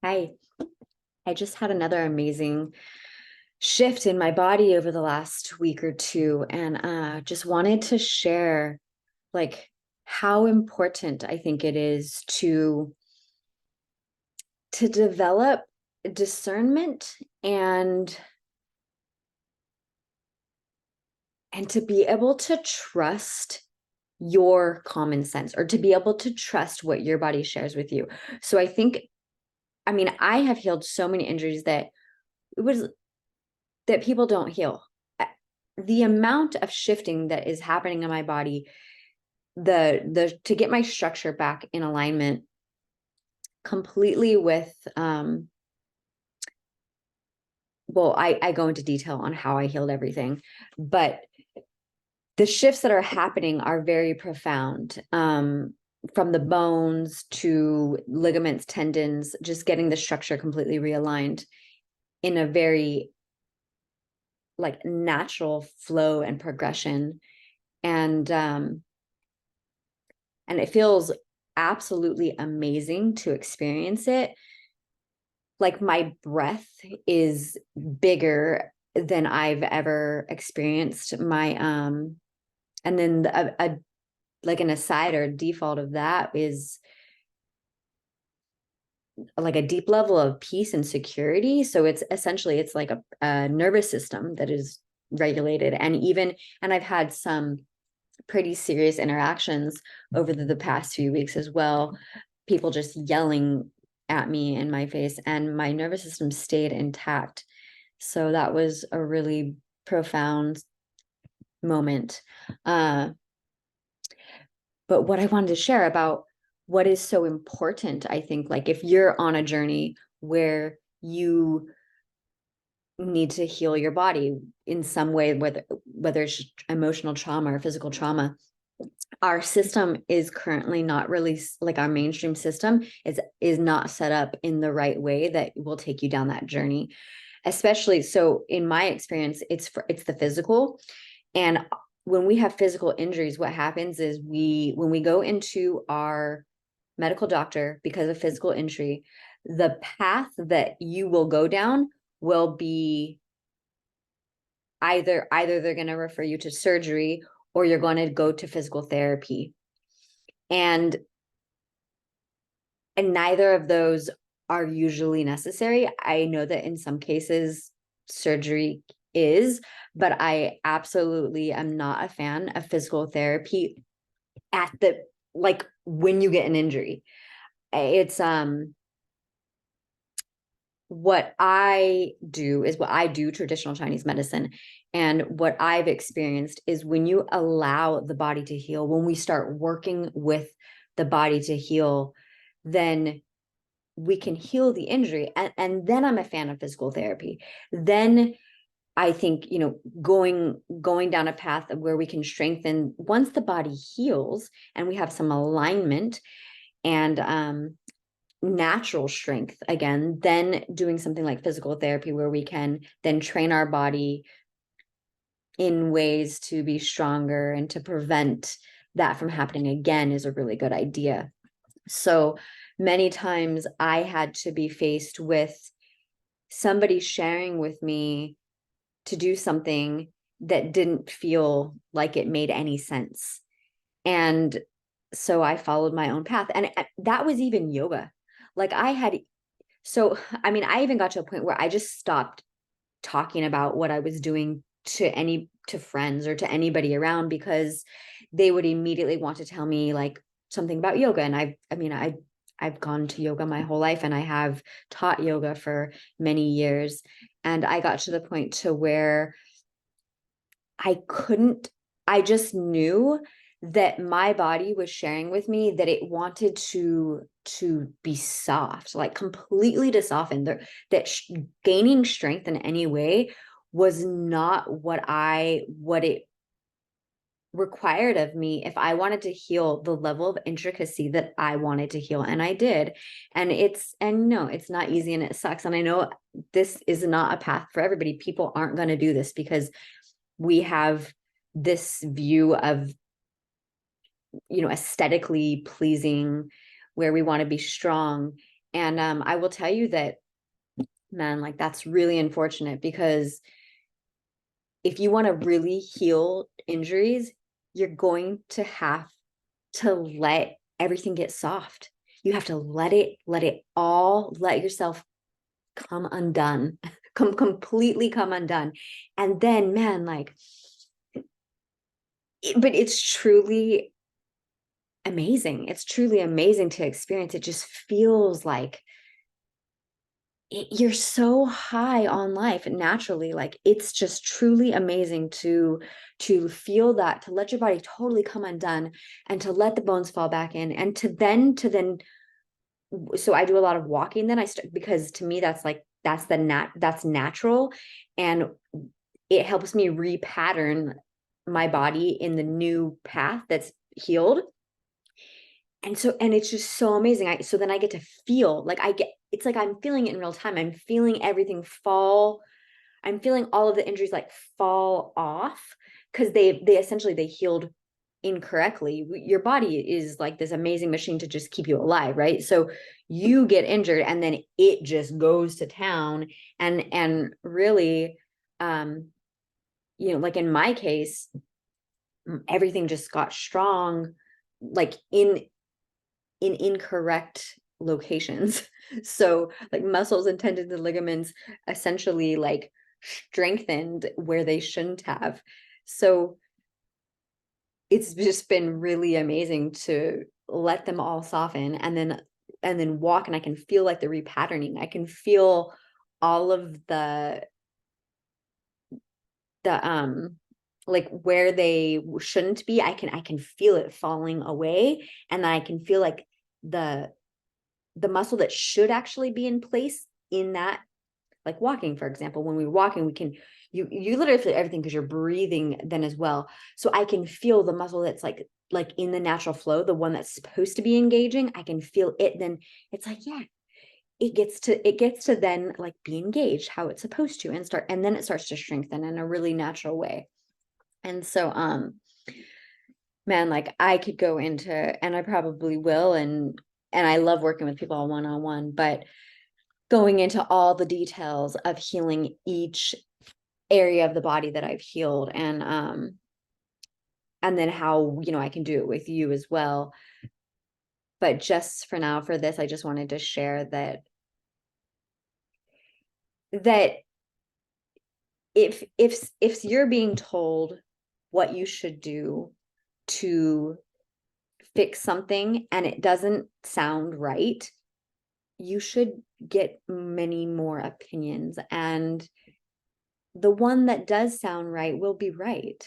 Hi, I just had another amazing shift in my body over the last week or two, and just wanted to share like how important I think it is to develop discernment and to be able to trust your common sense, or to be able to trust what your body shares with you. So I have healed so many injuries it was that people don't heal. The amount of shifting that is happening in my body, the to get my structure back in alignment completely with I go into detail on how I healed everything, but the shifts that are happening are very profound. From the bones to ligaments, tendons, just getting the structure completely realigned in a very natural flow and progression. And it feels absolutely amazing to experience it. Like, my breath is bigger than I've ever experienced. And then like an aside or default of that is like a deep level of peace and security. So it's like a nervous system that is regulated. And I've had some pretty serious interactions over the past few weeks as well. People just yelling at me in my face, and my nervous system stayed intact. So that was a really profound moment. But what I wanted to share about what is so important, I think, like if you're on a journey where you need to heal your body in some way, whether it's emotional trauma or physical trauma, our system is currently not really, like, our mainstream system is not set up in the right way that will take you down that journey. Especially so in my experience, it's the physical. And when we have physical injuries, what happens is when we go into our medical doctor because of physical injury, the path that you will go down will be either they're going to refer you to surgery, or you're going to go to physical therapy. And neither of those are usually necessary. I know that in some cases surgery is, but I absolutely am not a fan of physical therapy at the, like, when you get an injury. It's what I do traditional Chinese medicine. And what I've experienced is when you allow the body to heal, when we start working with the body to heal, then we can heal the injury. And then I'm a fan of physical therapy. Then I think, going down a path of where we can strengthen once the body heals and we have some alignment and natural strength again, then doing something like physical therapy where we can then train our body in ways to be stronger and to prevent that from happening again is a really good idea. So many times I had to be faced with somebody sharing with me to do something that didn't feel like it made any sense. And so I followed my own path. And that was even yoga. Like I even got to a point where I just stopped talking about what I was doing to friends or to anybody around, because they would immediately want to tell me like something about yoga. And I've gone to yoga my whole life, and I have taught yoga for many years. And I got to the point to where I just knew that my body was sharing with me that it wanted to be soft, like completely to soften. That gaining strength in any way was not what it required of me if I wanted to heal the level of intricacy that I wanted to heal. And I did. And no, it's not easy, and it sucks. And I know this is not a path for everybody. People aren't going to do this because we have this view of, aesthetically pleasing, where we want to be strong. And I will tell you that, man, like that's really unfortunate, because if you want to really heal injuries, you're going to have to let everything get soft. You have to let let yourself come undone, completely come undone. And then, man, like, but it's truly amazing. It's truly amazing to experience. It just feels like you're so high on life naturally. Like it's just truly amazing to feel that, to let your body totally come undone, and to let the bones fall back in, and to then so I do a lot of walking. Then because to me that's like that's natural, and it helps me repattern my body in the new path that's healed. And it's just so amazing. So then I get to feel like it's like I'm feeling it in real time. I'm feeling everything fall. I'm feeling all of the injuries like fall off, because they essentially they healed incorrectly. Your body is like this amazing machine to just keep you alive, right? So you get injured and then it just goes to town, and really, um like in my case, everything just got strong, like in incorrect locations. So like muscles and tendons and ligaments essentially like strengthened where they shouldn't have. So it's just been really amazing to let them all soften, and then walk, and I can feel like the repatterning. I can feel all of the like where they shouldn't be. I can feel it falling away, and then I can feel like the the muscle that should actually be in place in that, like walking, for example. When we're walking, we can you literally feel everything because you're breathing then as well. So I can feel the muscle that's like in the natural flow, the one that's supposed to be engaging. I can feel it. Then it's like, yeah, it gets to then like be engaged how it's supposed to, and then it starts to strengthen in a really natural way. And so man, like I could go into, and I probably will, and I love working with people one-on-one, but going into all the details of healing each area of the body that I've healed, and then how, I can do it with you as well. But just for now, for this, I just wanted to share that if you're being told what you should do to fix something and it doesn't sound right, you should get many more opinions, and the one that does sound right will be right.